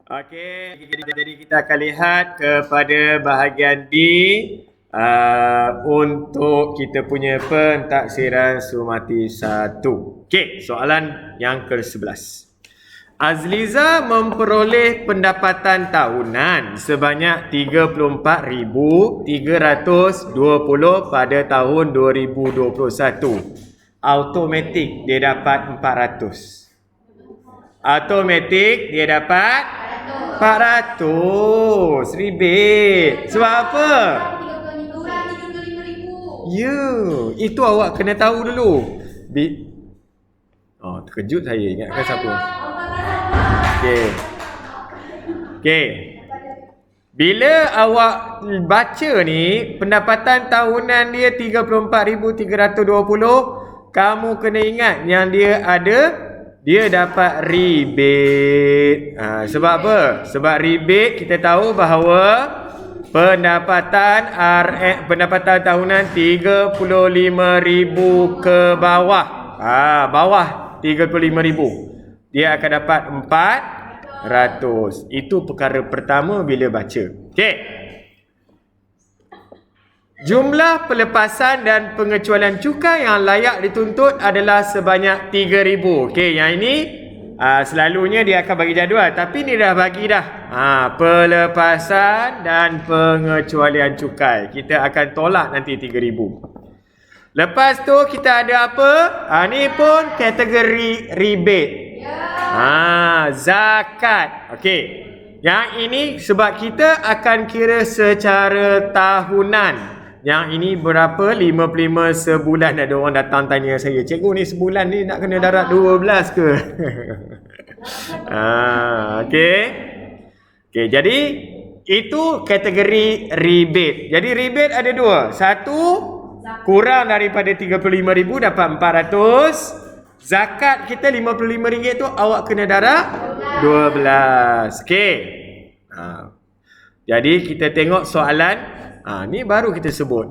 Okey, jadi kita akan lihat kepada bahagian D untuk kita punya pentaksiran sumati 1. Okey, soalan yang ke-11. Azliza memperoleh pendapatan tahunan sebanyak 34,320 pada tahun 2021. Automatik dia dapat 400. Automatik dia dapat 400 rebate. Sebab apa? Ya, itu awak kena tahu dulu. Terkejut saya, ingatkan siapa? Okey. Bila awak baca ni, pendapatan tahunan dia 34,320, kamu kena ingat yang dia dapat rebate. Sebab apa? Sebab rebate kita tahu bahawa pendapatan tahunan 35,000 ke bawah. Bawah 35,000. Dia akan dapat 400. Itu perkara pertama bila baca. Okey. Jumlah pelepasan dan pengecualian cukai yang layak dituntut adalah sebanyak 3,000. Okey, yang ini selalunya dia akan bagi jadual, tapi ni dah bagi dah. Pelepasan dan pengecualian cukai. Kita akan tolak nanti 3,000. Lepas tu kita ada apa? Ni pun kategori rebate. Zakat. Okey. Yang ini sebab kita akan kira secara tahunan. Yang ini berapa? 55 sebulan. Ada orang datang tanya saya, cikgu ni sebulan ni nak kena darat 12 ke? Okey. Okey, jadi itu kategori rebate. Jadi rebate ada dua. Satu, kurang daripada 35,000 dapat 400. Zakat kita RM55 tu awak kena darab 12. Okey. Jadi kita tengok soalan. Ni baru kita sebut.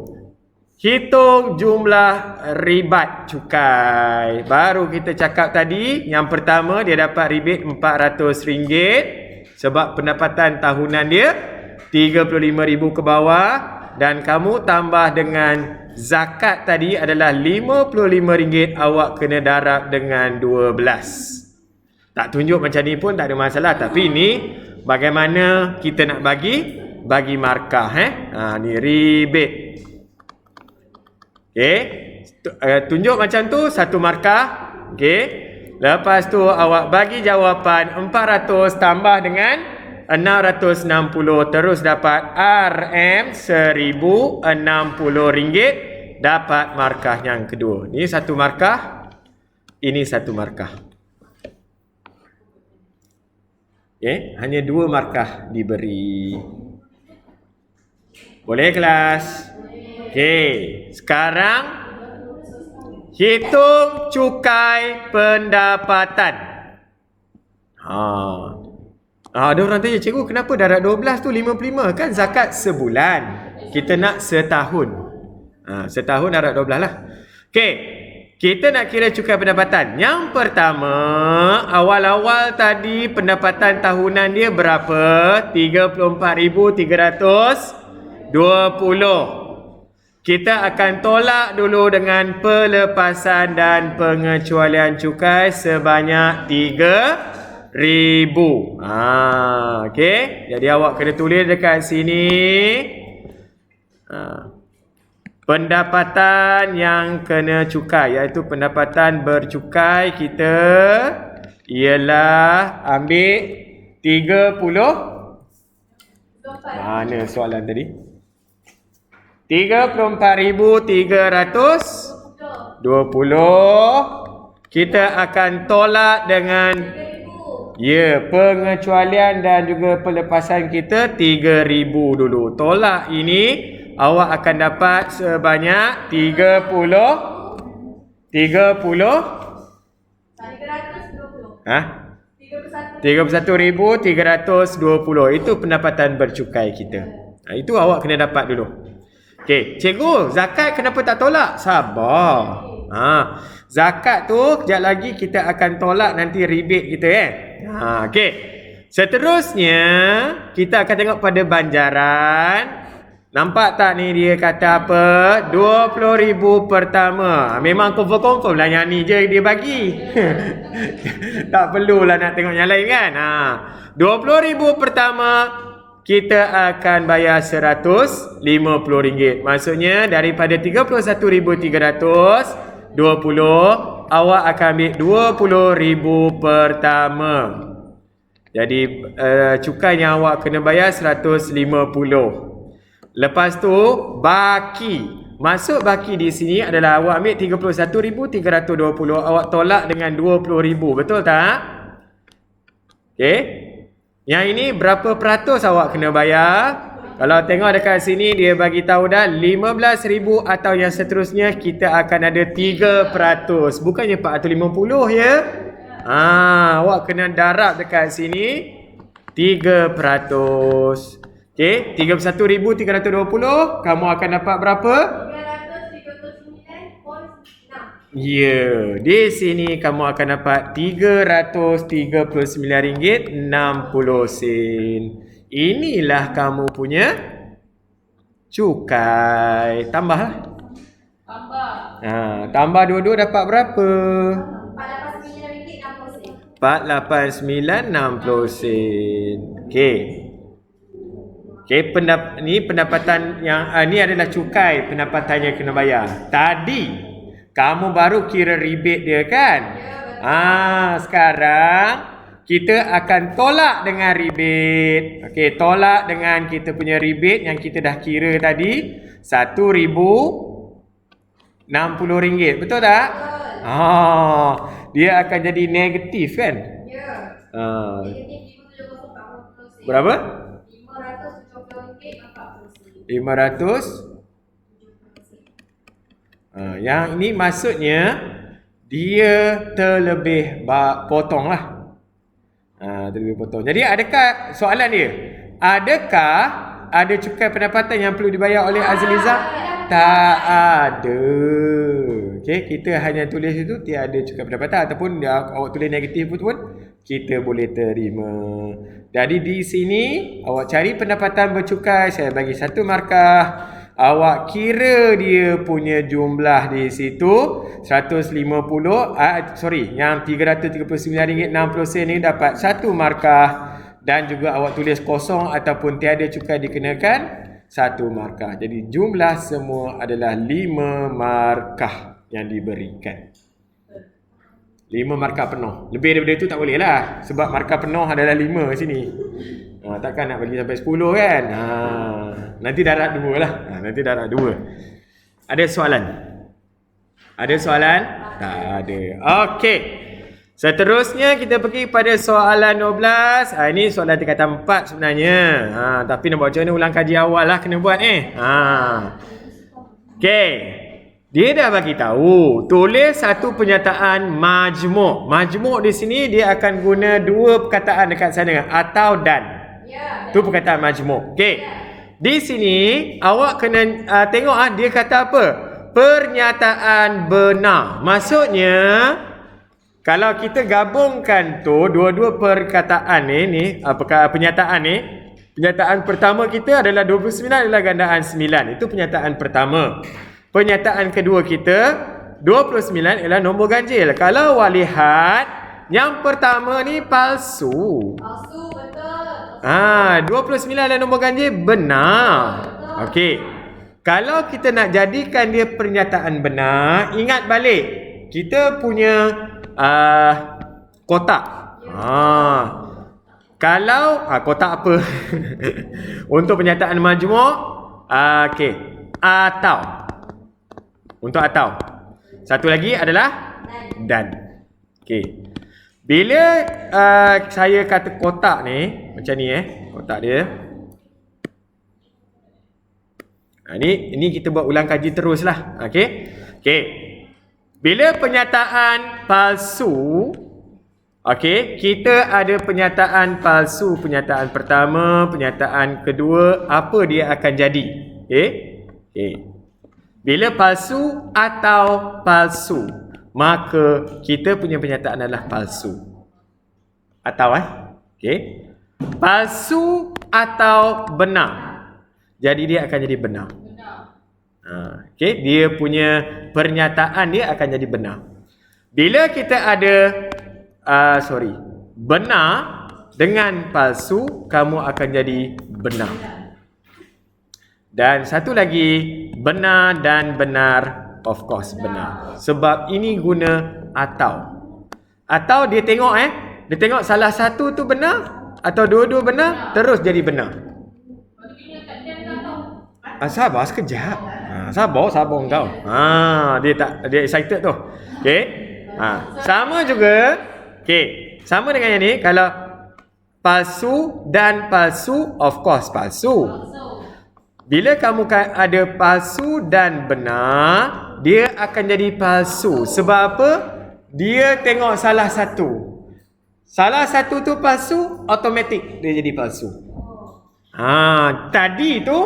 Hitung jumlah ribat cukai. Baru kita cakap tadi. Yang pertama dia dapat rebate RM400. Sebab pendapatan tahunan dia 35,000 ke bawah. Dan kamu tambah dengan zakat tadi adalah RM55, awak kena darab dengan 12. Tak tunjuk macam ni pun tak ada masalah. Tapi ni bagaimana kita nak bagi markah. Ni rebate. Okey. Tunjuk macam tu satu markah. Okey. Lepas tu awak bagi jawapan 400 tambah dengan 660, terus dapat RM1,060, dapat markah yang kedua. Ni satu markah, ini satu markah. Okey, hanya dua markah diberi. Boleh kelas? Okey, sekarang hitung cukai pendapatan. Ada orang tanya, cikgu kenapa darab 12 tu 55? Kan zakat sebulan. Kita nak setahun. Setahun darab 12 lah. Okey. Kita nak kira cukai pendapatan. Yang pertama, awal-awal tadi pendapatan tahunan dia berapa? 34,320. Kita akan tolak dulu dengan pelepasan dan pengecualian cukai sebanyak 3,000. Okey. Jadi awak kena tulis dekat sini. Pendapatan yang kena cukai, iaitu pendapatan bercukai kita ialah ambil 30. Mana soalan tadi? 34,320. Kita akan tolak dengan pengecualian dan juga pelepasan kita 3,000 dulu. Tolak ini, awak akan dapat sebanyak 31,320. Itu pendapatan bercukai kita. Itu awak kena dapat dulu. Okey, cikgu, zakat kenapa tak tolak? Sabar. Zakat tu kejap lagi kita akan tolak nanti rebate kita. Okey. Seterusnya, kita akan tengok pada banjaran. Nampak tak ni dia kata apa? 20,000 pertama. Memang confirm lah yang ni je dia bagi. Tak perlulah nak tengok yang lain kan. 20,000 pertama, kita akan bayar RM150. Maksudnya daripada 31,320, awak akan ambil 20,000 pertama. Jadi cukai yang awak kena bayar 150. Lepas tu baki. Maksud baki di sini adalah awak ambil 31,320, awak tolak dengan 20,000. Betul tak? Okey. Yang ini berapa peratus awak kena bayar? Kalau tengok dekat sini dia bagi tahu dah 15,000 atau yang seterusnya kita akan ada 3%. Bukannya 450 ya. Awak kena darab dekat sini 3%. Okey, 31,320 kamu akan dapat berapa? 339.6. Ya, di sini kamu akan dapat RM339.60. Inilah kamu punya cukai. Tambahlah. Tambah dua-dua dapat berapa? RM489.60. Okey. Okey, ni pendapatan yang ni adalah cukai pendapatan yang kena bayar. Tadi kamu baru kira rebate dia kan? Sekarang kita akan tolak dengan rebate. Okey, tolak dengan kita punya rebate yang kita dah kira tadi, RM1,060. Betul tak? Dia akan jadi negatif kan? Ya. Berapa? 500. Yang ini maksudnya dia terlebih potong lah. Terlebih potong. Jadi adakah soalan dia? Adakah ada cukai pendapatan yang perlu dibayar oleh Azliza? Tak ada. Okey, kita hanya tulis itu tiada cukai pendapatan ataupun awak tulis negatif pun kita boleh terima. Jadi di sini awak cari pendapatan bercukai, saya bagi 1 markah. Awak kira dia punya jumlah di situ 150, yang RM339.60 ni dapat 1 markah, dan juga awak tulis kosong ataupun tiada cukai dikenakan 1 markah. Jadi jumlah semua adalah 5 markah yang diberikan. 5 markah penuh. Lebih daripada itu tak boleh lah. Sebab markah penuh adalah 5 sini. Takkan nak bagi sampai 10 kan? Nanti darab 2 lah. Nanti darab 2. Ada soalan? Ada soalan? Tak ada. Okey. Seterusnya kita pergi pada soalan 12. Ini soalan tingkatan 4 sebenarnya. Tapi nak buat macam mana, ulang kaji awal lah kena buat Okey. Dia dah bagi tahu, tulis satu pernyataan majmuk. Majmuk di sini dia akan guna 2 perkataan dekat sana, atau dan. Tu perkataan majmuk. Okey. Di sini awak kena tengok dia kata apa? Pernyataan benar. Maksudnya kalau kita gabungkan tu dua-dua perkataan ni pernyataan ni, pernyataan pertama kita adalah 29 adalah gandaan 9. Itu pernyataan pertama. Pernyataan kedua kita 29 ialah nombor ganjil. Kalau awak lihat yang pertama ni palsu. Palsu betul. 29 adalah nombor ganjil, benar. Okey. Kalau kita nak jadikan dia pernyataan benar, ingat balik kita punya kotak. Kalau kotak apa? Untuk pernyataan majmuk, okey. Atau. Untuk atau. Satu lagi adalah dan. Okey. Bila saya kata kotak ni, macam ni kotak dia. Ini kita buat ulang kaji teruslah. Okey. Okey. Bila pernyataan palsu, okey, kita ada pernyataan palsu, pernyataan pertama, pernyataan kedua, apa dia akan jadi? Okey. Okey. Bila palsu atau palsu, maka kita punya pernyataan adalah palsu. Atau okey. Palsu atau benar? Jadi dia akan jadi benar. Okey, dia punya pernyataan dia akan jadi benar. Bila kita ada benar dengan palsu, kamu akan jadi benar. Dan satu lagi, benar dan benar, of course benar. Sebab ini guna atau. Atau dia tengok dia tengok salah satu tu benar atau dua-dua benar, terus jadi benar. Sabar sekejap. Sabar kau. Dia excited tu. Okey. Sama juga. Okey. Sama dengan yang ni, kalau palsu dan palsu, of course palsu. Bila kamu ada palsu dan benar, dia akan jadi palsu. Sebab apa? Dia tengok salah satu. Salah satu tu palsu, automatik dia jadi palsu. Tadi tu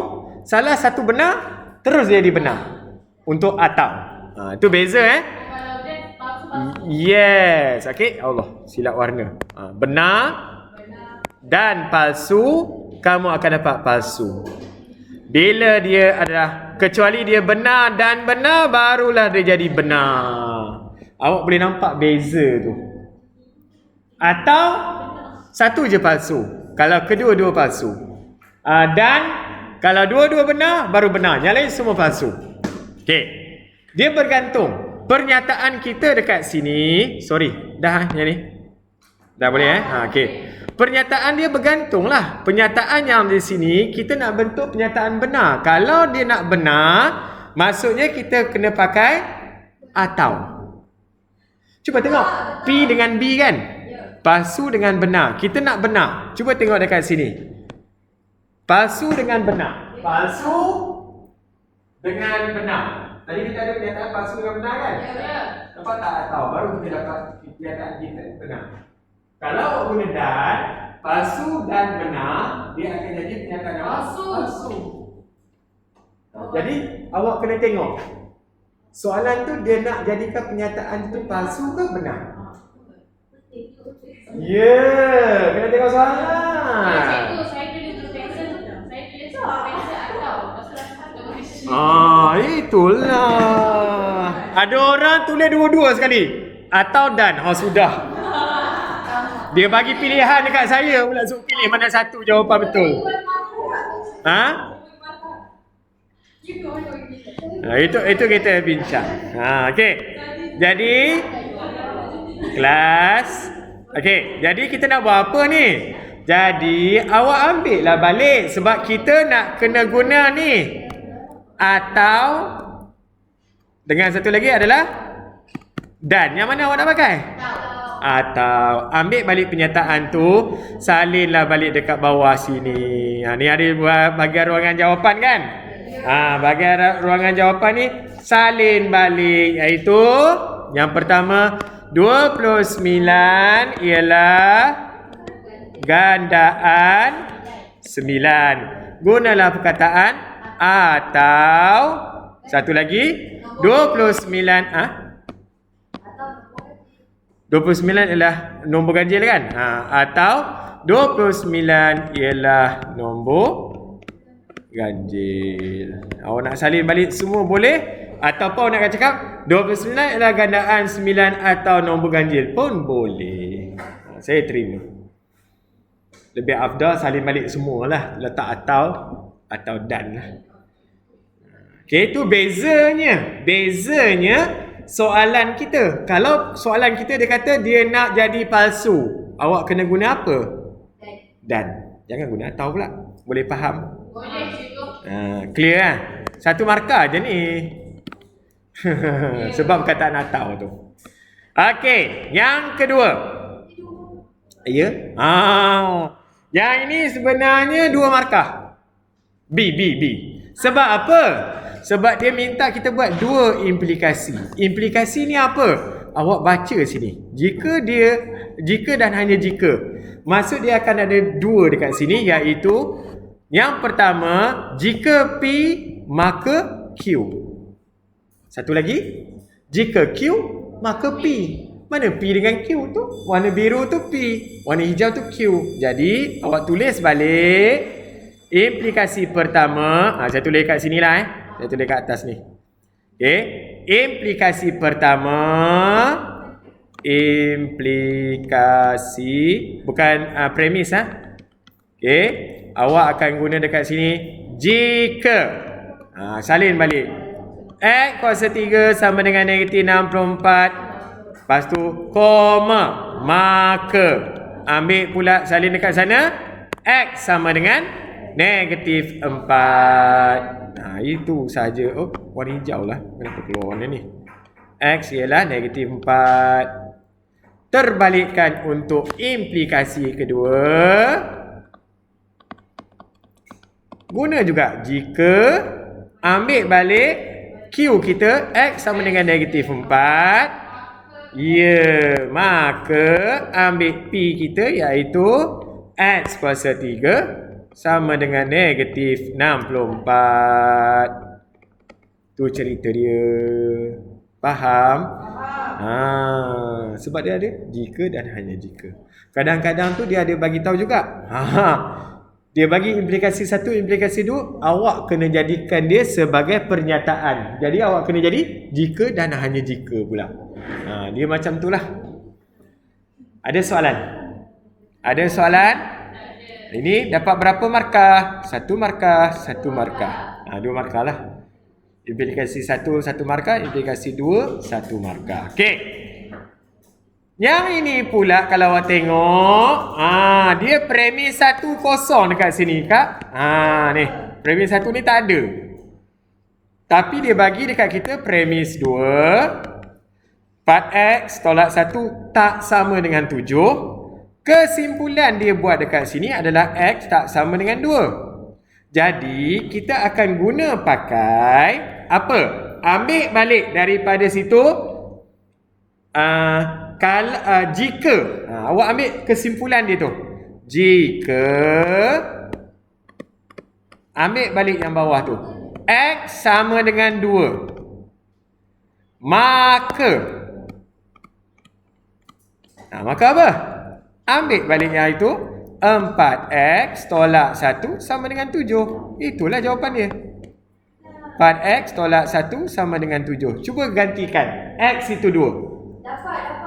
salah satu benar, terus dia jadi benar. Untuk atau. Itu beza Yes. Okey. Allah, silap warna. Benar dan palsu, kamu akan dapat palsu. Bila dia adalah, kecuali dia benar dan benar, barulah dia jadi benar. Awak boleh nampak beza tu. Atau satu je palsu, kalau kedua-dua palsu. Dan kalau dua-dua benar, baru benar. Yang lain semua palsu. Okey. Dia bergantung. Pernyataan kita dekat sini, dah yang ni. Dah boleh okey. Pernyataan dia bergantunglah. Pernyataan yang di sini, kita nak bentuk pernyataan benar. Kalau dia nak benar, maksudnya kita kena pakai atau. Cuba tengok. P dengan B kan? Palsu dengan benar. Kita nak benar. Cuba tengok dekat sini. Palsu dengan benar. Palsu dengan benar. Tadi kita ada pernyataan palsu dengan benar kan? Ya. Nampak tak atau? Baru kita dapat pernyataan kita benar. Kalau awak guna dan, palsu dan benar, dia akan jadi pernyataan palsu. Jadi awak kena tengok. Soalan tu dia nak jadikan pernyataan tu palsu ke benar? Kena tengok soalan. Saya tulis atau. Itulah. Ada orang tulis dua-dua sekali. Atau dan. Sudah. Dia bagi pilihan dekat saya pula, suruh pilih mana satu jawapan betul. Itu kita bincang. Okey. Jadi kelas. Okey, jadi kita nak buat apa ni? Jadi awak ambil lah balik, sebab kita nak kena guna ni. Atau dengan satu lagi adalah dan. Yang mana awak nak pakai? Atau. Ambil balik pernyataan tu, salinlah balik dekat bawah sini. Ni ada bahagian ruangan jawapan kan? Bahagian ruangan jawapan ni salin balik, iaitu yang pertama 29 ialah gandaan 9. Gunalah perkataan atau. Satu lagi 29 29 ialah nombor ganjil kan? Atau 29 ialah nombor ganjil. Awak nak salin balik semua boleh. Ataupun nak cakap 29 ialah gandaan 9 atau nombor ganjil pun boleh. Saya terima. Lebih afdal salin balik semualah. Letak atau dan lah. Okay, itu bezanya. Bezanya soalan kita. Kalau soalan kita dia kata dia nak jadi palsu, awak kena guna apa? Dan. Jangan guna atau pula. Boleh faham? Boleh, cikgu. Clear kan? Satu markah je ni. Sebab perkataan atau tu. Okey, yang kedua. Ya? Yang ini sebenarnya 2 markah. B. Sebab apa? Sebab dia minta kita buat 2 implikasi. Implikasi ni apa? Awak baca sini. Jika dan hanya jika. Maksud dia akan ada 2 dekat sini, iaitu yang pertama, jika P maka Q. Satu lagi, jika Q maka P. Mana P dengan Q tu? Warna biru tu P, warna hijau tu Q. Jadi awak tulis balik implikasi pertama. Saya tulis kat sini lah. Saya tulis kat atas ni. Okay. Implikasi pertama. Implikasi. Bukan premis lah. Okay. Awak akan guna dekat sini. Jika. Salin balik. X kuasa 3 sama dengan negatif 64. Lepas tu, koma, maka. Ambil pula salin dekat sana. X sama dengan negatif 4. Itu saja. Oh, warna hijau lah. Kenapa keluar warna ni? X ialah negatif 4. Terbalikkan untuk implikasi kedua. Guna juga jika. Ambil balik Q kita. X sama dengan negatif 4. Ya, maka ambil P kita iaitu X kuasa 3 sama dengan negatif 64. Tu cerita dia. Faham? Sebab dia ada jika dan hanya jika. Kadang-kadang tu dia ada bagi tahu juga. Dia bagi implikasi 1, implikasi 2, awak kena jadikan dia sebagai pernyataan. Jadi awak kena jadi jika dan hanya jika pula. Dia macam tu lah. Ada soalan? Ada soalan? Ini dapat berapa markah? 1 markah, 1 markah. 2 markah lah. Implikasi 1, 1 markah. Implikasi 2, 1 markah. Okey. Yang ini pula kalau awak tengok, dia premis 1 kosong dekat sini, Kak. Ni, premis 1 ni tak ada. Tapi dia bagi dekat kita premis 2. 4x tolak 1 tak sama dengan 7. Kesimpulan dia buat dekat sini adalah x tak sama dengan 2. Jadi, kita akan guna pakai apa? Ambil balik daripada situ. Jika. Awak ambil kesimpulan dia tu. Jika. Ambil balik yang bawah tu. X sama dengan 2. Maka. Maka apa? Ambil baliknya itu 4x tolak 1 sama dengan 7. Itulah jawapan dia. 4x tolak 1 sama dengan 7. Cuba gantikan. X itu 2. Dapat.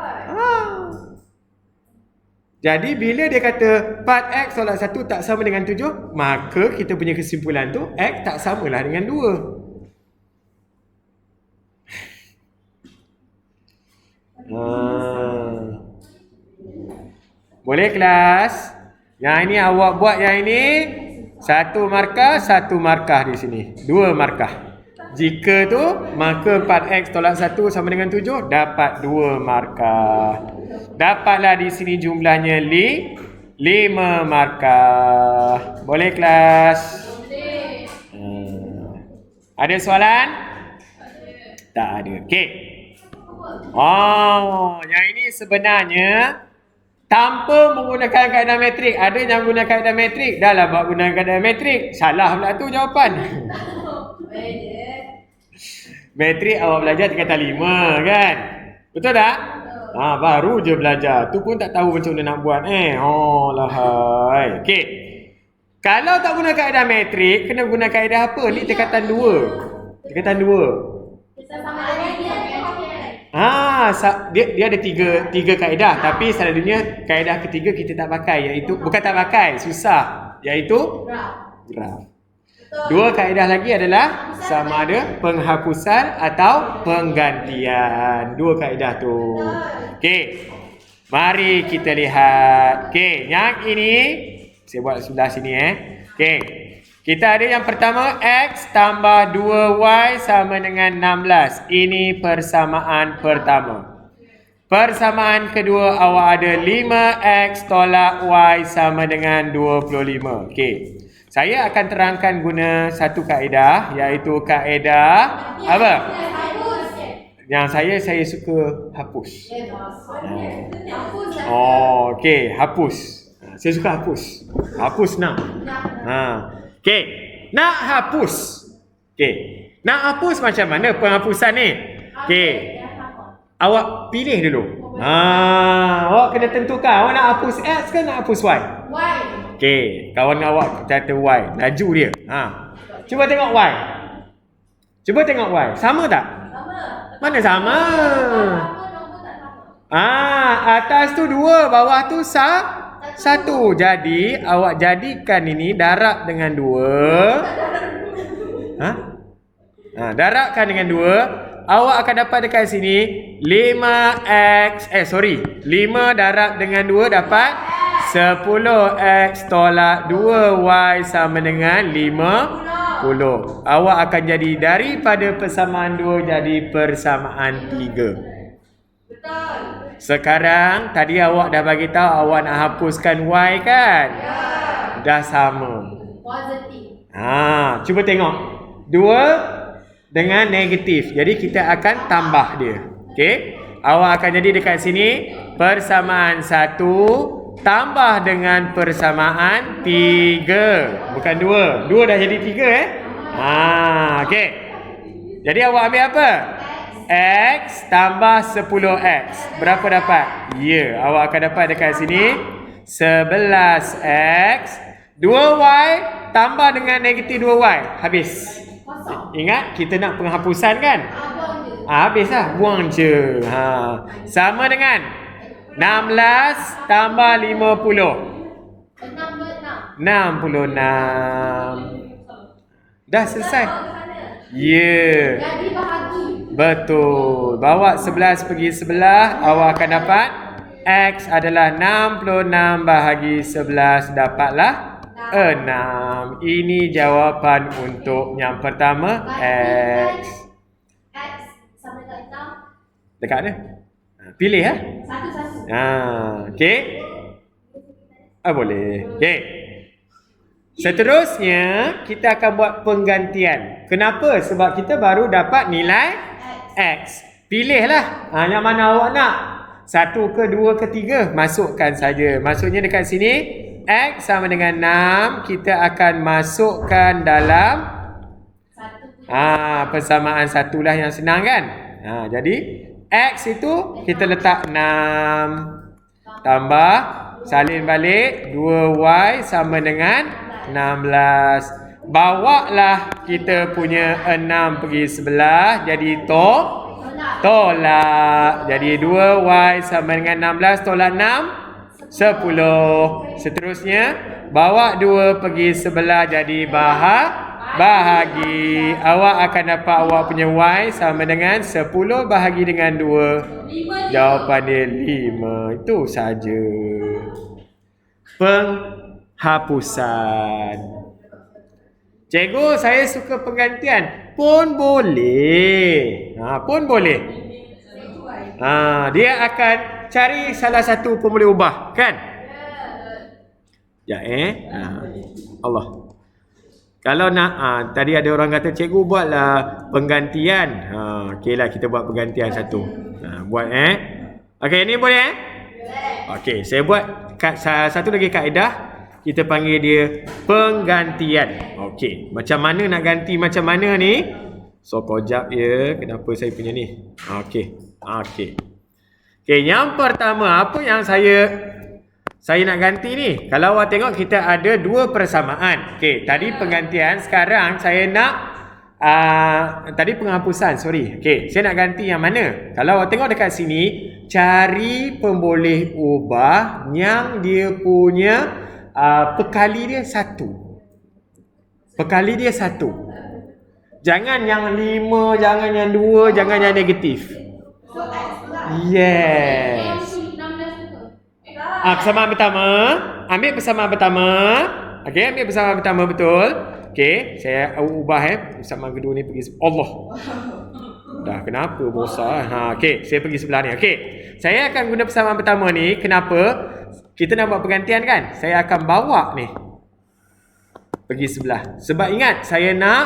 Jadi bila dia kata 4x tolak 1 tak sama dengan 7, maka kita punya kesimpulan tu x tak samalah dengan 2. Boleh kelas? Yang ini awak buat yang ini 1 markah, 1 markah di sini. 2 markah. Jika tu, maka 4x tolak 1 sama dengan 7, dapat 2 markah. Dapatlah di sini jumlahnya 5 markah. Boleh kelas? Boleh. Ada soalan? Tak ada. Okey. Yang ini sebenarnya tanpa menggunakan kaedah metrik. Ada yang guna kaedah metrik. Dah lah buat guna kaedah metrik. Salah pula tu jawapan. Metrik awak belajar tingkatan 5 kan? Betul tak? Baru je belajar. Tu pun tak tahu macam mana nak buat. Lahai. Okey. Kalau tak guna kaedah metrik, kena guna kaedah apa? Ni tingkatan 2. Tingkatan 2. Kita sama dengan dia. Dia ada tiga kaedah, tapi selalunya kaedah ketiga kita tak pakai, iaitu bukan tak pakai, susah, iaitu graf. 2 kaedah lagi adalah sama ada penghapusan atau penggantian. 2 kaedah tu. Okey. Mari kita lihat. Okey, yang ini saya buat sebelah sini Okey. Kita ada yang pertama, X tambah 2Y sama dengan 16. Ini persamaan pertama. Persamaan kedua, awak ada 5X tolak Y sama dengan 25. Okey. Saya akan terangkan guna satu kaedah, iaitu kaedah apa? Yang saya suka hapus. Okey, hapus. Saya suka hapus. Hapus nak. Okey, nak hapus. Okey, nak hapus macam mana penghapusan ni? Okey, awak pilih dulu. Awak kena tentukan awak nak hapus X ke nak hapus Y. Y. Okey, kawan awak kata Y, laju dia. Cuba tengok Y. Cuba tengok Y. Sama tak? Sama. Mana sama? Nombor tak sama. Atas tu 2, bawah tu 1. Jadi awak jadikan ini darab dengan 2. Darabkan dengan 2. Awak akan dapat dekat sini 5 darab dengan 2 dapat 10x tolak 2y sama dengan 50. Awak akan jadi daripada persamaan 2 jadi persamaan 3. Betul. Sekarang tadi awak dah bagi tahu awak nak hapuskan y kan? Ya. Dah sama. Positif. Cuba tengok. 2 dengan negatif. Jadi kita akan tambah dia. Okey? Awak akan jadi dekat sini persamaan 1 tambah dengan persamaan 3. Bukan 2. 2 dah jadi 3 okey. Jadi awak ambil apa? X tambah 10x. Berapa dapat? Awak akan dapat dekat sini 11x 2y tambah dengan negatif 2y. Habis. Ingat kita nak penghapusan kan? Habislah, buang je. Sama dengan 16 tambah 50. 66. Dah selesai. Jadi bahagi. Betul. Bawa 11 pergi sebelah, awak akan dapat X adalah 66 bahagi 11, dapatlah 6. Ini jawapan untuk yang pertama, X. X sama dekat hitam. Dekat mana? Pilih Satu-satu. Okey. Boleh. Okey. Seterusnya, kita akan buat penggantian. Kenapa? Sebab kita baru dapat nilai X. Pilihlah yang mana awak nak. 1 ke 2 ke 3, masukkan saja. Maksudnya dekat sini X sama dengan 6, kita akan masukkan dalam persamaan 1 lah yang senang kan. Jadi X itu kita letak 6 tambah salin balik 2y sama dengan 16. Bawalah kita punya 6 pergi sebelah jadi tolak. Jadi 2y sama dengan 16 tolak 6 10. Seterusnya bawa 2 pergi sebelah jadi bahagi. Awak akan dapat awak punya y sama dengan 10 bahagi dengan 2. Jawapan dia 5. Itu saja. Penghapusan. Cikgu, saya suka penggantian. Pun boleh. Pun boleh. Dia akan cari salah satu pun boleh ubah, kan? Allah. Kalau nak tadi ada orang kata cikgu buatlah penggantian. Okeylah kita buat penggantian satu. Buat okey, ni boleh okey, saya buat satu lagi kaedah. Kita panggil dia penggantian. Okey, macam mana nak ganti macam mana ni? So kejap ya, kenapa saya punya ni? Okey, yang pertama apa yang saya nak ganti ni? Kalau awak tengok kita ada 2 persamaan. Okey, tadi penggantian, sekarang saya nak tadi penghapusan, sorry. Okey, saya nak ganti yang mana? Kalau awak tengok dekat sini, cari pemboleh ubah yang dia punya pekali dia 1. Pekali dia 1. Jangan yang 5, jangan yang 2, jangan yang negatif. Yes. Persamaan pertama. Ambil persamaan pertama. Okey, ambil persamaan pertama betul. Okey, saya ubah persamaan kedua ni pergi Allah. Dah kenapa bosan? Okey, saya pergi sebelah ni. Okey. Saya akan guna persamaan pertama ni. Kenapa? Kita nak buat pergantian kan? Saya akan bawa ni pergi sebelah. Sebab ingat, saya nak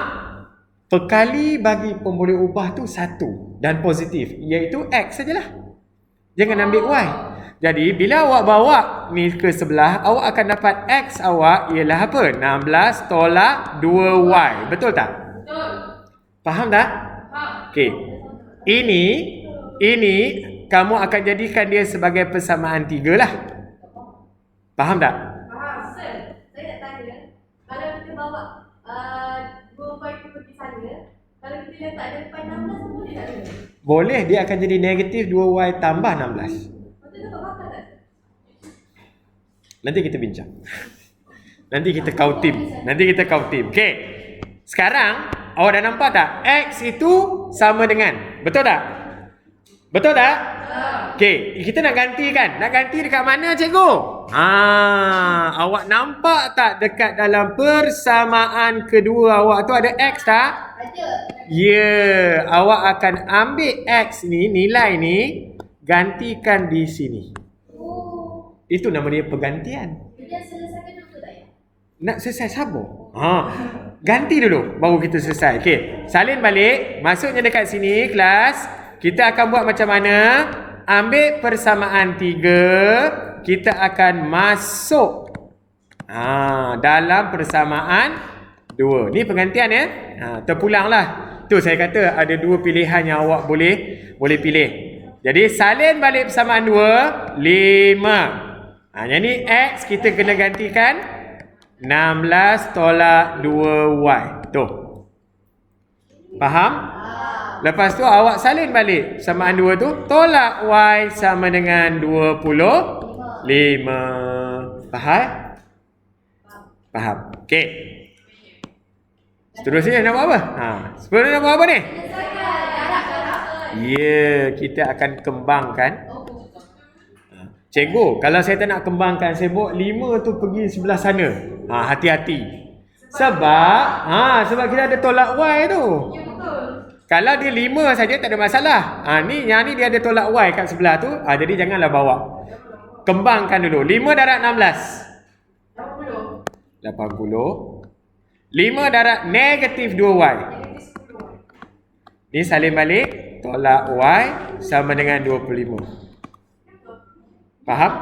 pekali bagi pemboleh ubah tu 1 dan positif, iaitu X sajalah. Jangan ambil Y. Jadi bila awak bawa ni ke sebelah, awak akan dapat X awak ialah apa? 16 tolak 2Y. Betul tak? Betul. Faham tak? Faham. Okey. Ini kamu akan jadikan dia sebagai persamaan 3 lah. Faham tak? Faham. Sir, saya nak tanya. Kalau kita bawa 2y tu pergi sana, kalau kita letak depan 16 tu boleh tak? Boleh, dia akan jadi negatif 2y tambah 16. Betul dapat bakal tak? Nanti kita bincang. Nanti kita kautim. Okey. Sekarang awak dah nampak tak? X itu sama dengan. Betul tak? Betul tak? Okey, kita nak ganti kan? Nak ganti dekat mana cikgu? Awak nampak tak dekat dalam persamaan kedua awak tu ada X tak? Ada. Ya, awak akan ambil X ni, nilai ni, gantikan di sini. Oh. Itu nama dia pergantian. Dia selesaikan dulu tak ya? Nak selesai sabar. Ganti dulu baru kita selesai. Okey, salin balik. Masuknya dekat sini kelas. Kita akan buat macam mana? Ambil persamaan 3, kita akan masuk dalam persamaan 2. Ni pergantian ya. Terpulanglah. Tu saya kata ada 2 pilihan yang awak boleh pilih. Jadi salin balik persamaan 2, 5. Yang ni X kita kena gantikan 16 tolak 2Y. Tu. Faham? Lepas tu awak salin balik persamaan 2 tu, tolak Y sama dengan 25. Faham? Faham. Okey. Seterusnya nak buat apa? Seterusnya nak buat apa ni? Ya, kita akan kembangkan. Cikgu, kalau saya tak nak kembangkan, saya bawa 5 tu pergi sebelah sana. Hati-hati. Sebab kita ada tolak Y tu. Kalau dia 5 saja tak ada masalah. Yang ni dia ada tolak Y kat sebelah tu. Jadi janganlah bawa. Kembangkan dulu. 5 darab 16. 80. 5 darab negatif 2Y. Ni salin balik. Tolak Y sama dengan 25. Faham?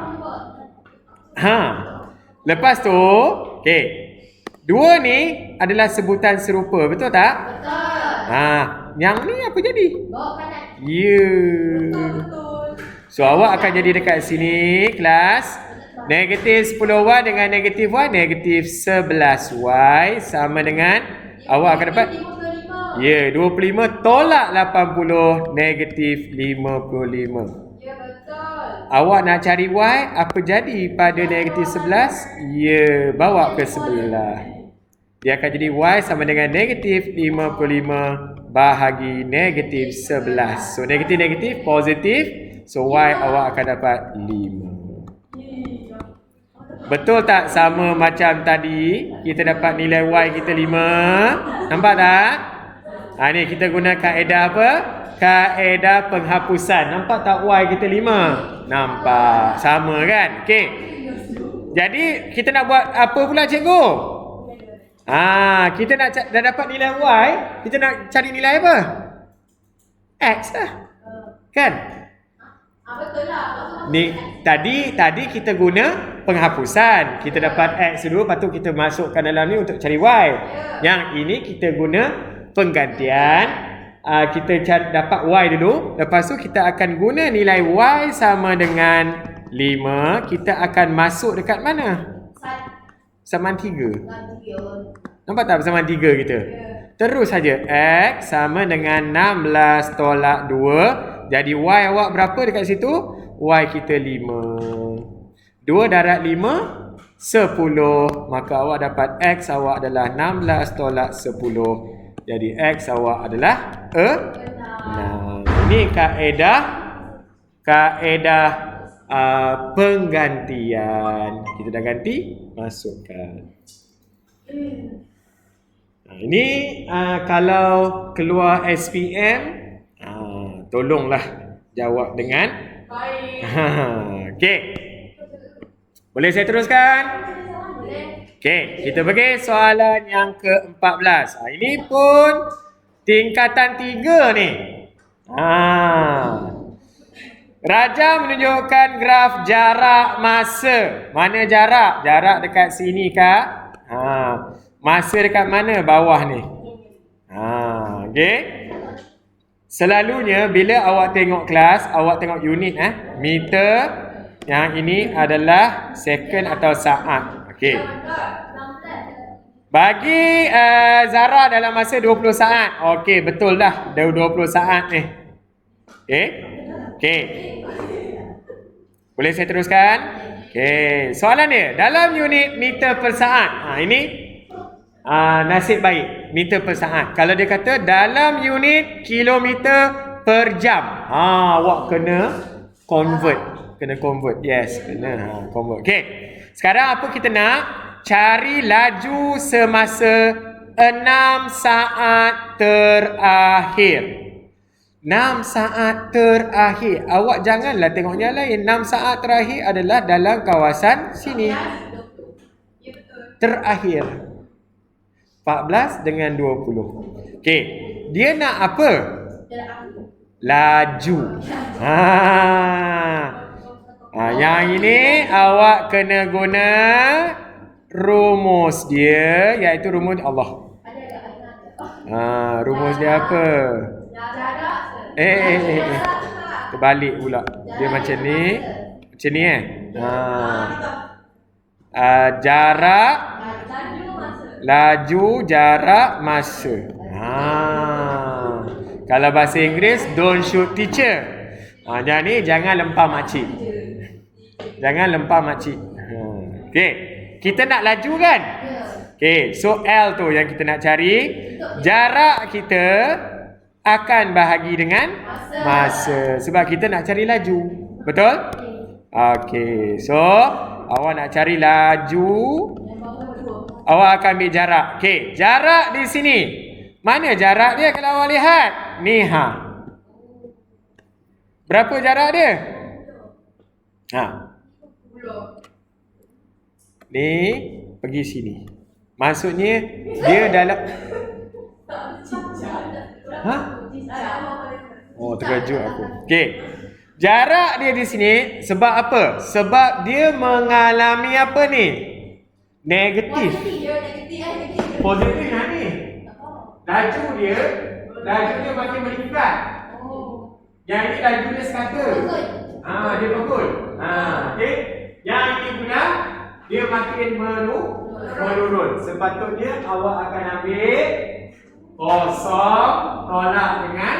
Lepas tu, okey. 2 ni adalah sebutan serupa, betul tak? Betul. Yang ni apa jadi? Bawa kanan. Ya. So awak akan jadi dekat sini kelas. Negatif 10Y dengan negatif Y, negatif 11Y sama dengan awak akan dapat 25 tolak 80, negatif 55. Ya betul. Awak nak cari Y, apa jadi pada negatif 11? Ya, bawa ke sebelah. Dia akan jadi Y sama dengan negatif 55 bahagi negatif 11. So negatif positif. So Y awak akan dapat 5. Betul tak sama macam tadi? Kita dapat nilai Y kita 5. Nampak tak? Ni kita guna kaedah apa? Kaedah penghapusan. Nampak tak Y kita 5? Nampak. Sama kan? Okey. Jadi kita nak buat apa pula cikgu? Kita nak dah dapat nilai Y, kita nak cari nilai apa? X lah. Kan? Betul lah. Ni tadi kita guna penghapusan. Kita dapat X dulu, lepas tu kita masukkan dalam ni untuk cari Y. Yang ini kita guna penggantian. Kita dapat Y dulu, lepas tu kita akan guna nilai Y sama dengan 5. Kita akan masuk dekat mana? Persamaan 3. Nampak tak persamaan 3 kita? Terus saja. X sama dengan 16 tolak 2. Jadi Y awak berapa dekat situ? Y kita 5. 2 darab 5, 10. Maka awak dapat X awak adalah 16 tolak 10. Jadi X awak adalah 6. Ini kaedah penggantian. Kita dah ganti, masukkan. Ini kalau keluar SPM, tolonglah jawab dengan baik. Okey. Boleh saya teruskan? Okey, kita pergi soalan yang ke-14. Ini pun tingkatan 3 ni. Raja menunjukkan graf jarak masa. Mana jarak? Jarak dekat sini kah? Masa dekat mana? Bawah ni. Okey. Selalunya bila awak tengok kelas, awak tengok unit meter, yang ini adalah second atau saat. Okey. Bagi Zara dalam masa 20 saat. Okey, betul dah. Dah 20 saat ni. Okey. Okey. Boleh saya teruskan? Okey. Soalan dia, dalam unit meter per saat. Ini nasib baik, meter per saat. Kalau dia kata dalam unit kilometer per jam. Awak kena convert. Kena convert. Yes, kena convert. Okey. Sekarang apa kita nak? Cari laju semasa 6 saat terakhir. 6 saat terakhir. Awak janganlah tengok yang lain. 6 saat terakhir adalah dalam kawasan sini. Terakhir. 14 dengan 20. Okey. Dia nak apa? Laju. Yang ini awak kena guna rumus dia, iaitu rumus Allah. Rumus dia apa? Terbalik pula. Dia macam ni. Macam ni jarak, laju, jarak, masa. Kalau bahasa Inggeris, don't shoot teacher. Jadi jangan lempar makcik. Jangan lempar makcik. Okey. Kita nak laju kan? Okey, so L tu yang kita nak cari. Jarak kita akan bahagi dengan masa. Sebab kita nak cari laju. Betul? Okey, so awak nak cari laju, awak akan ambil jarak. Okey, jarak di sini. Mana jarak dia kalau awak lihat? Ni Berapa jarak dia? Ni pergi sini. Maksudnya dia dalam terkejut aku. Okey. Jarak dia di sini sebab apa? Sebab dia mengalami apa ni? Negatif. Positif ni. Laju dia makin meningkat. Yang ini laju dia sekata. Dia pukul. Okey. Yang ini pula dia makin menurun. Sepatutnya awak akan ambil kosong tolak dengan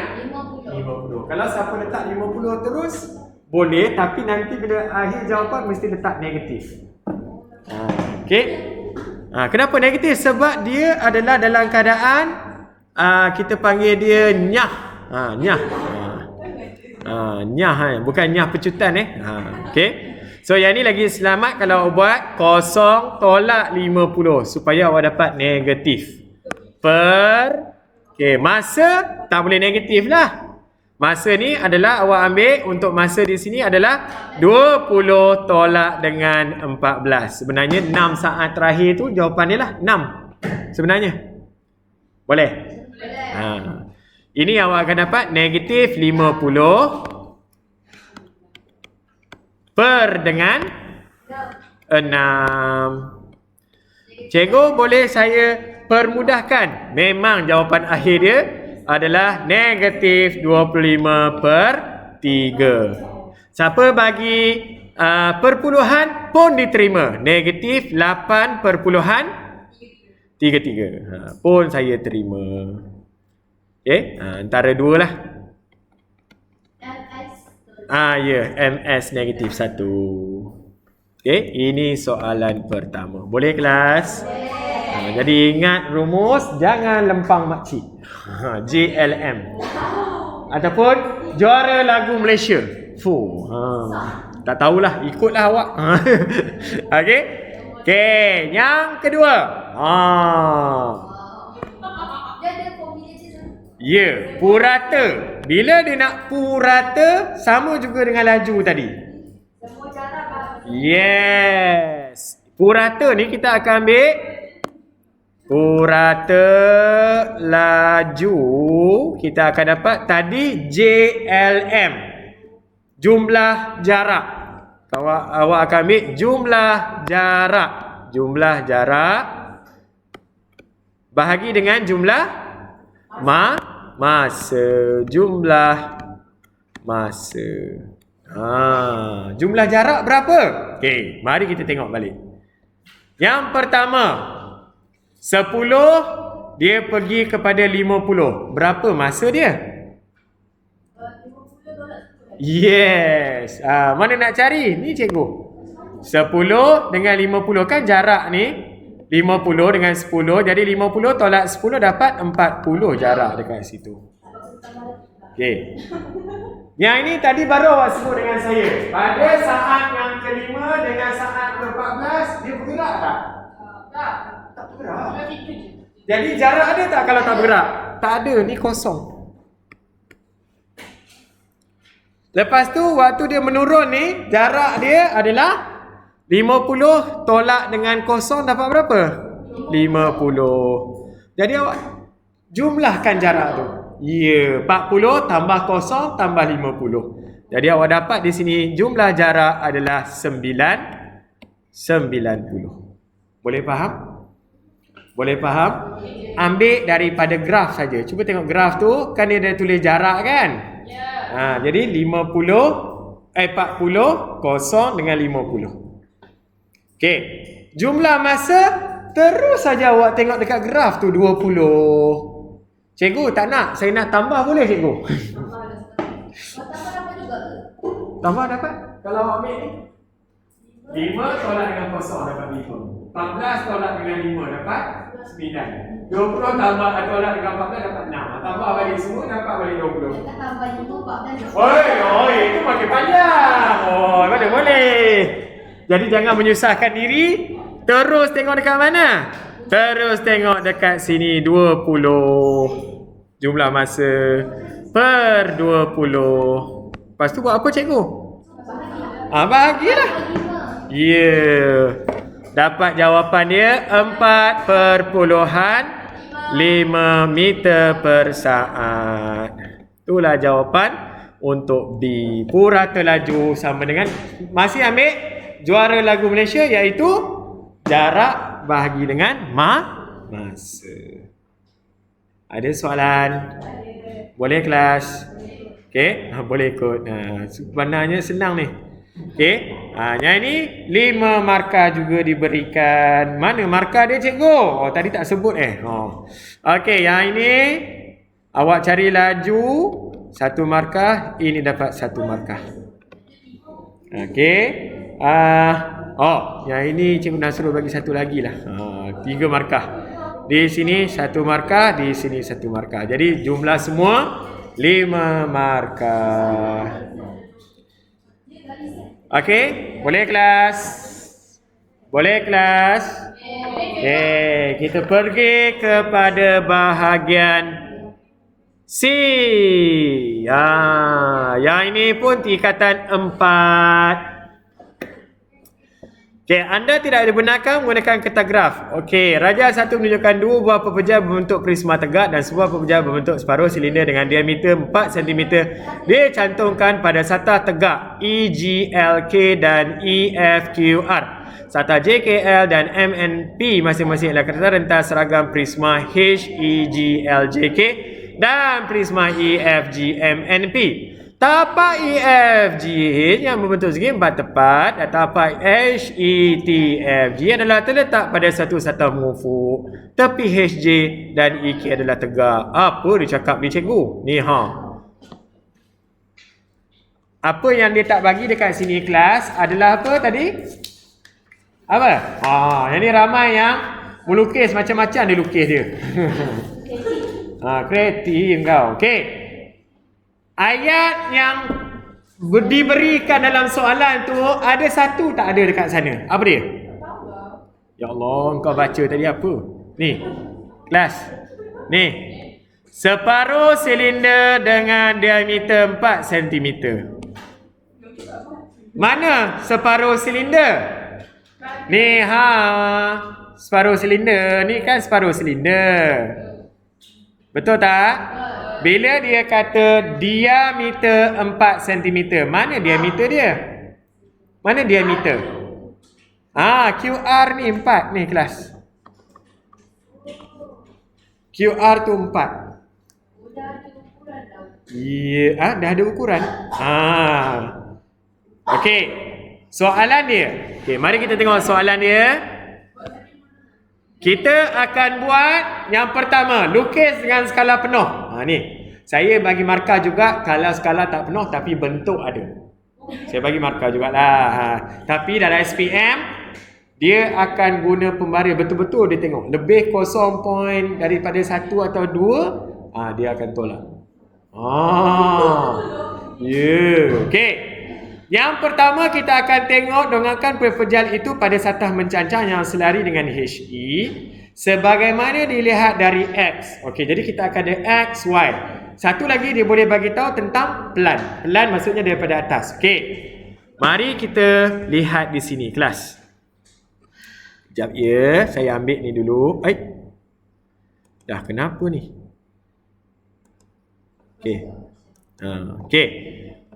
50. Kalau siapa letak 50 terus boleh, tapi nanti bila akhir jawapan mesti letak negatif. Okey. Kenapa negatif? Sebab dia adalah dalam keadaan kita panggil dia nyah. Nyah bukan nyah pecutan Okey. So yang ni lagi selamat kalau buat kosong tolak 50 supaya awak dapat negatif. Okey, masa tak boleh negatif lah. Masa ni adalah awak ambil untuk masa di sini adalah 20 tolak dengan 14. Sebenarnya 6 saat terakhir tu jawapan dia lah 6. Sebenarnya. Boleh? Ini awak akan dapat negatif 50 per dengan 6. Cikgu boleh saya permudahkan? Memang jawapan akhir dia adalah negatif 25 per 3. Siapa bagi perpuluhan pun diterima. Negatif 8.33. Pun saya terima. Okey, antara dua lah. MS negatif 1. Okey, ini soalan pertama. Boleh kelas? Jadi ingat rumus, jangan lempang makcik. JLM. Ataupun juara lagu Malaysia. Tak tahulah, ikutlah awak. Okey. Okey, yang kedua. Ya, purata. Bila dia nak purata, sama juga dengan laju tadi. Yes. Purata ni kita akan ambil purata laju. Kita akan dapat tadi JLM. Jumlah jarak. Awak akan ambil jumlah jarak. Jumlah jarak bahagi dengan jumlah masa. Jumlah masa. Jumlah jarak berapa? Okey, mari kita tengok balik. Yang pertama, 10 dia pergi kepada 50. Berapa masa dia? $50. Yes. Mana nak cari? Ni cikgu. 10 dengan 50 kan jarak ni. 50 dengan 10. Jadi 50 tolak 10 dapat 40 jarak dekat situ. Okey. Yang ini tadi baru awak sebut dengan saya. Pada saat yang kelima dengan saat ke-14 dia bergerak tak? Tak bergerak. Jadi jarak ada tak kalau tak bergerak? Tak ada, ni kosong. Lepas tu waktu dia menurun ni, jarak dia adalah 50 tolak dengan kosong dapat berapa? 50. Jadi awak jumlahkan jarak tu. Ya, 40 tambah kosong tambah 50. Jadi awak dapat di sini jumlah jarak adalah 90. Boleh faham? Boleh faham? Ambil daripada graf saja. Cuba tengok graf tu, kan dia ada tulis jarak kan? Jadi 40 kosong dengan 50. Okey. Jumlah masa terus saja awak tengok dekat graf tu 20. Cikgu tak nak, saya nak tambah boleh cikgu? Tambah dapat juga ke? Tambah dapat? Kalau awak ambil ni 5 tolak dengan kosong dapat 5. 14 tolak dengan 5 dapat 9. 20 tambah tolak dengan 14 dapat 6. Tambah balik semua dapat balik 20. Kita tambah itu 14. Oi, itu makin panjang. Oh, boleh. Jadi jangan menyusahkan diri. Terus tengok dekat mana? Terus tengok dekat sini 20. Jumlah masa per 20. Lepas tu buat apa cikgu? Bahagilah. Ya. Dapat jawapan dia 4.5 meter per saat. Itulah jawapan untuk B. Purata laju sama dengan masih ambil juara lagu Malaysia iaitu jarak bahagi dengan masa. Ada soalan? Boleh kelas? Okey, boleh ikut. Sebenarnya senang ni. Okey. Yang ini 5 markah juga diberikan. Mana markah dia cikgu? Oh, tadi tak sebut Okey, yang ini awak cari laju 1 markah, ini dapat 1 markah. Okey. Yang ini cikgu nak suruh bagi 1 lagi lah. 3 markah. Di sini 1 markah, di sini 1 markah. Jadi jumlah semua 5 markah. Okey, boleh kelas? Boleh kelas? Okey, kita pergi kepada bahagian C. Yang ini pun tingkatan 4. Okey, anda tidak dibenarkan menggunakan kertas graf. Okey, raja 1 menunjukkan 2 buah pepeja berbentuk prisma tegak dan sebuah pepeja berbentuk separuh silinder dengan diameter 4 cm dicantumkan pada satah tegak EGLK dan EFQR. Satah JKL dan MNP masing-masing adalah kertas rentas seragam prisma HEGLJK dan prisma EFGMNP. Tapak EFGH yang berbentuk segi 4 tepat dan tapak HETFG adalah terletak pada satu satah mengufuk. Tepi HJ dan EK adalah tegak. Apa dia cakap ni cikgu? Ni Apa yang dia tak bagi dekat sini kelas adalah apa tadi? Apa? Yang ni ramai yang melukis macam-macam dia lukis dia. Kreatif kau. Okey. Ayat yang diberikan dalam soalan tu ada satu tak ada dekat sana. Apa dia? Ya Allah, kau baca tadi apa? Ni. Kelas. Ni. Separuh silinder dengan diameter 4 cm. Mana separuh silinder? Ni separuh silinder. Ni kan separuh silinder. Betul tak? Bila dia kata diameter 4 cm, mana diameter dia? Mana diameter? QR ni 4 ni kelas. QR tu 4. Ya, dah ada ukuran. Okey. Soalan dia. Okey, mari kita tengok soalan dia. Kita akan buat yang pertama, lukis dengan skala penuh. Ni. Saya bagi markah juga kalau skala tak penuh tapi bentuk ada. Saya bagi markah jugalah. Tapi dalam SPM dia akan guna pembaris betul-betul dia tengok. Lebih kosong point daripada 1 atau 2, dia akan tolak. Okey. Yang pertama kita akan tengok dongangkan perpejal itu pada satah mencancang yang selari dengan HE sebagaimana dilihat dari X. Okey, jadi kita akan ada X, Y. Satu lagi dia boleh bagi tahu tentang pelan. Pelan maksudnya daripada atas. Okey. Mari kita lihat di sini kelas. Sekejap ya, saya ambil ni dulu. Dah kenapa ni? Okey. Okey.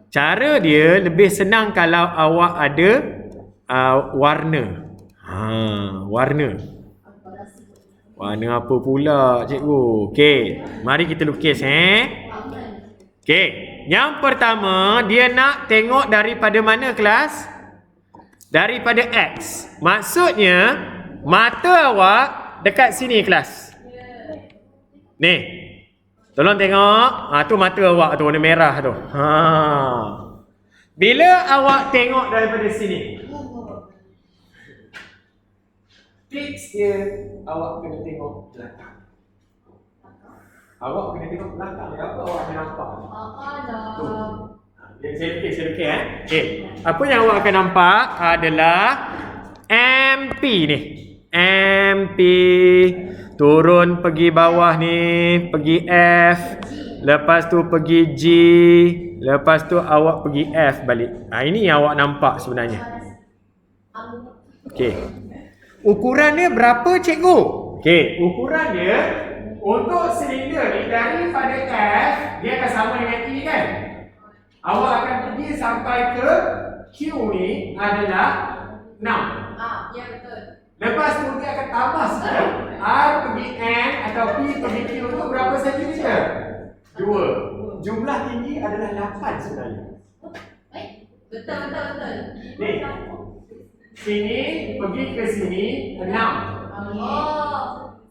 Cara dia lebih senang kalau awak ada warna. Warna. Warna apa pula cikgu? Okey, mari kita lukis Okey, yang pertama dia nak tengok daripada mana kelas? Daripada X. Maksudnya mata awak dekat sini kelas. Ni. Tolong tengok. Tu mata awak tu warna merah tu. Bila awak tengok daripada sini, fix dia awak kena tengok belakang. Awak kena tengok belakang. Apa awak akan nampak? Saya lukis. Okey. Apa yang awak akan nampak adalah MP ni. MP turun pergi bawah ni, pergi F, lepas tu pergi G, lepas tu awak pergi F balik. Ini yang awak nampak sebenarnya. Okey. Ukuran dia berapa cikgu? Okey, ukuran dia untuk silinder ni daripada F dia akan sama dengan E kan? Awak akan pergi sampai ke Q ni adalah 6. Ya betul. Lepas tu dia akan tambah sikit. R pergi N atau P pergi Q tu berapa sentimeter? 2. Jumlah tinggi adalah 8 sebenarnya. Betul. Ni. Sini pergi ke sini 6.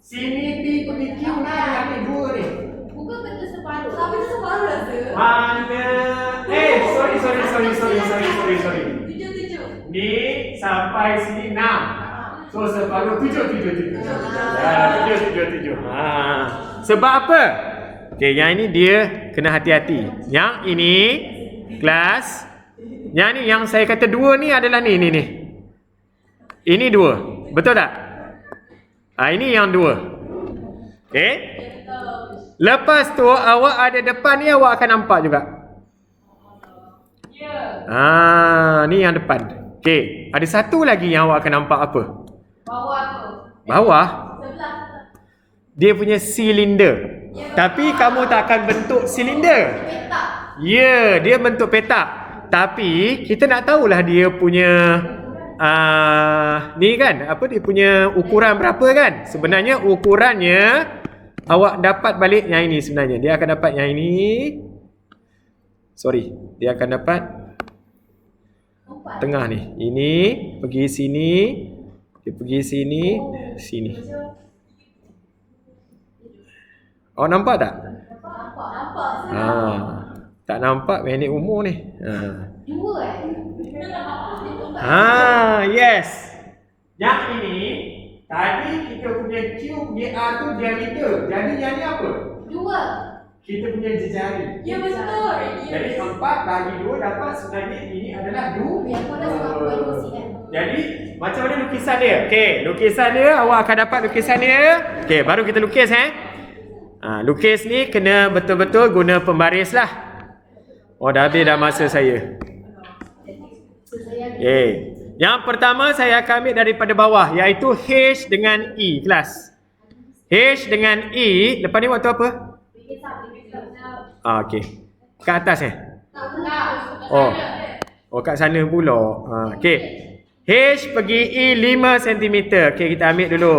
Sini P pergi Q ni yang ni 2 ni. Bukan betul separuh. Tapi itu separuh rasa. Mana? Sorry. 7. Ni sampai sini 6. So separuh 7. 7. Sebab apa? Okey, yang ini dia kena hati-hati. Yang ini kelas. Yang ni yang saya kata 2 ni adalah ni. Ini 2. Betul tak? Ini yang 2. Okey. Lepas tu awak ada depan ni awak akan nampak juga. Ni yang depan. Okey, ada satu lagi yang awak akan nampak apa? Bawah tu. Bawah? Sebelah. Dia punya silinder. Tapi kamu tak akan bentuk silinder. Petak. Ya, dia bentuk petak. Tapi kita nak tahulah dia punya ni kan, apa dia punya ukuran berapa kan? Sebenarnya ukurannya awak dapat balik yang ini sebenarnya. Dia akan dapat yang ini. Dia akan dapat tengah ni. Ini pergi sini, dia pergi sini, sini. Awak nampak tak? Nampak. Tak nampak pendek umur ni. 2 Yes. Yang ini tadi kita punya Q punya R tu diameter. Jadi yang ni apa? 2. Kita punya jejari. Ya betul. Jadi 4 bagi 2 dapat sebenarnya ini adalah 2. Jadi macam mana lukisan dia? Okey, lukisan dia awak akan dapat lukisan dia. Okey, baru kita lukis lukis ni kena betul-betul guna pembaris lah. Dah habis dah masa saya. Yang pertama saya akan ambil daripada bawah, iaitu H dengan E kelas. H dengan E, lepas ni waktu apa? Okey. Kat atas kat sana pula. Okey. H pergi E 5 cm. Okey, kita ambil dulu.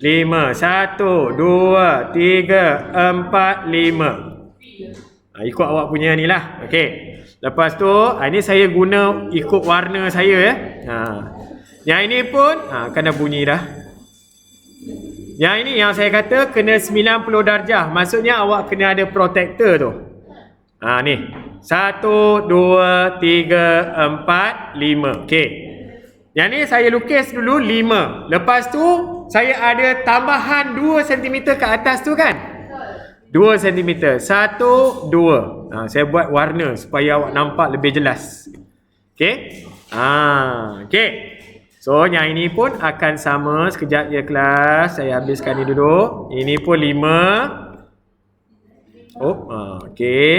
5, 1, 2, 3, 4, 5. Ikut awak punya ni lah. Okey. Lepas tu, ini saya guna ikut warna saya ya. Yang ini pun kena bunyi dah. Yang ini yang saya kata kena 90 darjah. Maksudnya awak kena ada protector tu. Ni. 1, 2, 3, 4, 5. Okey. Yang ni saya lukis dulu 5. Lepas tu saya ada tambahan 2 cm ke atas tu kan? 2 cm. 1, 2. Saya buat warna supaya awak nampak lebih jelas. Okey? Okey. So yang ini pun akan sama. Sekejap je kelas. Saya habiskan ni dulu. Ini pun 5. Okey.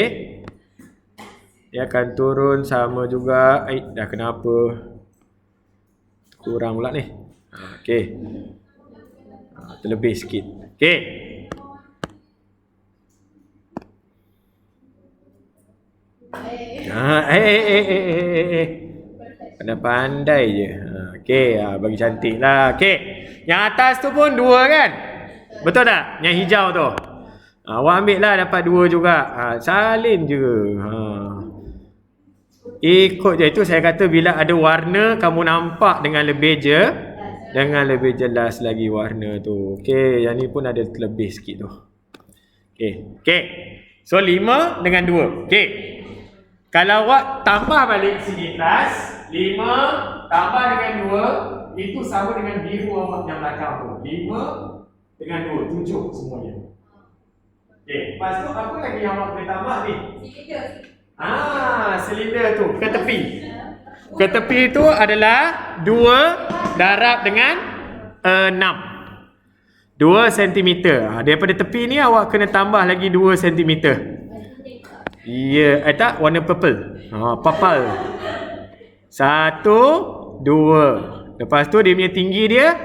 Dia akan turun sama juga. Dah kenapa? Kurang pula ni. Okey. Terlebih sikit. Okey. Kena pandai je. Okey, bagi cantik lah. Okey. Yang atas tu pun 2 kan? Betul tak? Yang hijau tu. Awak ambil lah dapat 2 juga. Salin je. Ikut je. Itu saya kata bila ada warna kamu nampak dengan lebih jelas lagi warna tu. Okey, yang ni pun ada terlebih sikit tu. Okey. So 5 dengan 2. Okey. Kalau awak tambah balik sini kelas, 5 tambah dengan 2, itu sama dengan biru awak yang belakang tu. 5 dengan 2, 7 semuanya. Okey, lepas tu apa lagi yang awak boleh tambah ni? Silinder tu ke tepi. Ke tepi tu adalah 2 darab dengan 6. 2 cm. Daripada tepi ni awak kena tambah lagi 2 cm. Ya, tak warna purple. Purple. 1, 2. Lepas tu dia punya tinggi dia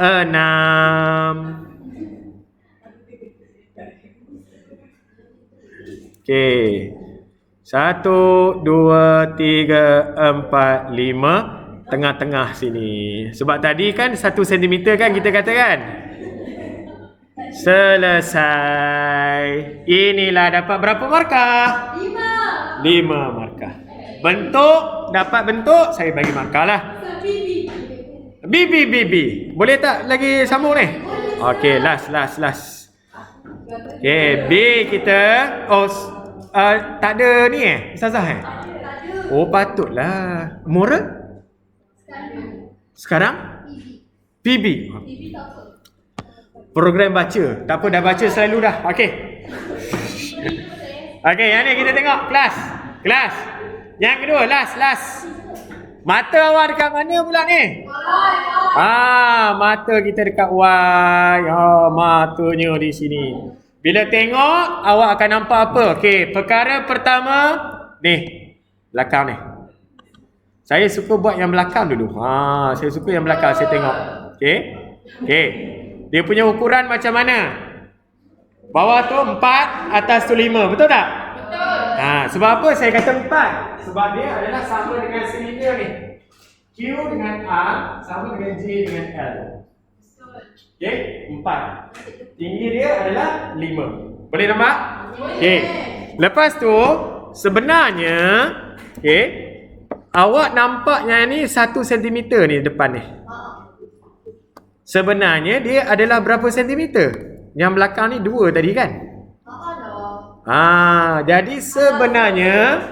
6. Okey. 1, 2, 3, 4, 5. Tengah-tengah sini. Sebab tadi kan 1 cm kan kita kata kan? Selesai. Inilah dapat berapa markah? 5 markah. Bentuk, dapat bentuk, saya bagi markah lah. Bibi. Boleh tak lagi sambung ni? Okey, last. Okey, B kita. Tak ada ni Ustazah patutlah. Moral? Sekarang? PB. Program baca. Tak apa, dah baca selalu dah. Okey. Okey, yang ni kita tengok kelas. Yang kedua, last. Mata awak dekat mana pula ni? Mata kita dekat Y. Matanya di sini. Bila tengok, awak akan nampak apa? Okey, perkara pertama ni, belakang ni. Saya suka buat yang belakang dulu. Saya suka yang belakang, saya tengok. Okey. Dia punya ukuran macam mana? Bawah tu 4, atas tu 5. Betul tak? Betul. Sebab apa saya kata 4? Sebab dia adalah sama dengan silinder ni. Q dengan R sama dengan J dengan L. Okey, 4. Tinggi dia adalah 5. Boleh nampak? Okey. Lepas tu sebenarnya awak nampak yang ni 1 cm ni depan ni. Sebenarnya dia adalah berapa sentimeter? Yang belakang ni 2 tadi kan? Jadi sebenarnya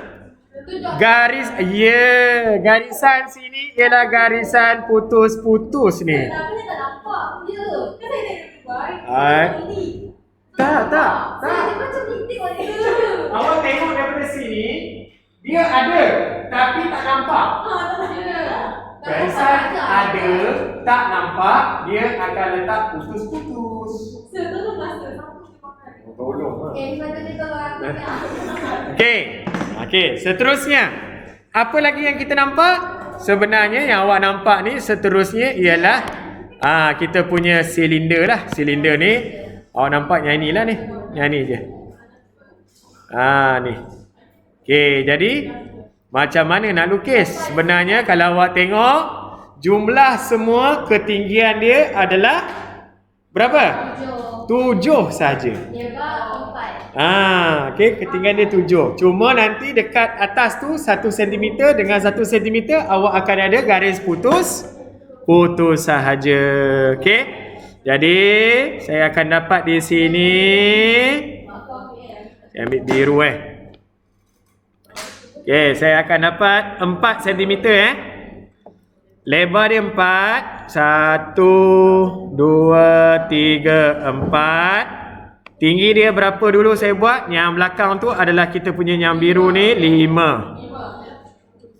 garisan sini ialah garisan putus-putus ni. Tapi dia tak nampak. Ya. Kan saya tengok ini. Tak. Dia macam titik warna dia. Awak tengok daripada sini, dia ada tapi tak nampak. Garisan ada, tak nampak, dia akan letak putus-putus. Tolong master. Tolong. Okey, seterusnya. Apa lagi yang kita nampak? Sebenarnya yang awak nampak ni seterusnya ialah kita punya silinder lah. Silinder ni awak nampak yang inilah ni. Yang ni je. Ni. Okey, jadi macam mana nak lukis? Sebenarnya kalau awak tengok jumlah semua ketinggian dia adalah Berapa? 7. 7 saja. Lebar 4. Okey, ketinggian dia 7. Cuma nanti dekat atas tu 1 cm dengan 1 cm awak akan ada garis putus sahaja. Okey. Jadi, saya akan dapat di sini. Saya ambil biru Okey, saya akan dapat 4 cm Lebar dia 4. 1 2 3 4. Tinggi dia berapa dulu saya buat? Yang belakang tu adalah kita punya yang biru ni 5.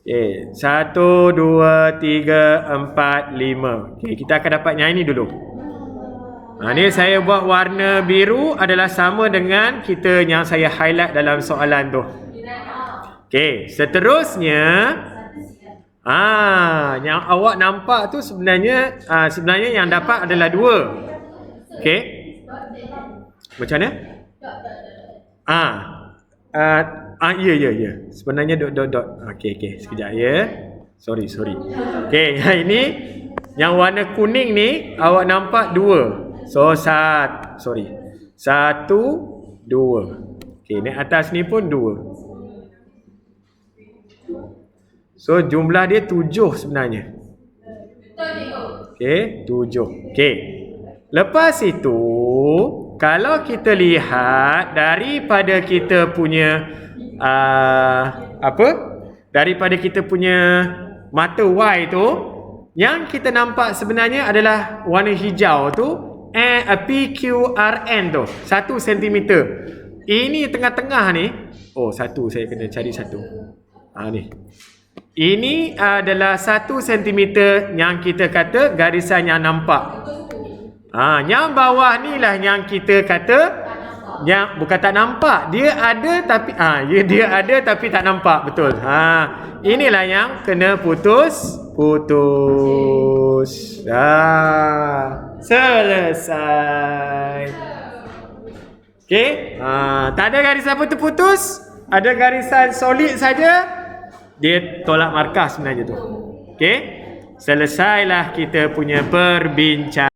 Okey, 1 2 3 4 5. Okey, kita akan dapat yang ini dulu. Ni saya buat warna biru adalah sama dengan kita yang saya highlight dalam soalan tu. Okey, seterusnya yang awak nampak tu sebenarnya yang dapat adalah 2. Okey. Macam mana? Ya. Sebenarnya dot. Okey, sekejap ya. Sorry. Okey, yang ini yang warna kuning ni awak nampak 2. So 1, 2. Okey, ni atas ni pun 2. So jumlah dia 7 sebenarnya. Okey, 7. Okey. Lepas itu, kalau kita lihat daripada kita punya daripada kita punya mata Y tu, yang kita nampak sebenarnya adalah warna hijau tu, PQRN tu, 1 cm. Ini tengah-tengah ni. Oh, 1 saya kena cari 1. Ni. Ini adalah 1 cm yang kita kata garisan yang nampak. Yang bawah ni lah yang kita kata yang bukan tak nampak. Dia ada tapi dia ada tapi tak nampak, betul. Inilah yang kena putus. Selesai. Okey, tak ada garisan putus-putus, ada garisan solid saja. Dia tolak markah sebenarnya tu. Okey, selesailah kita punya perbincangan.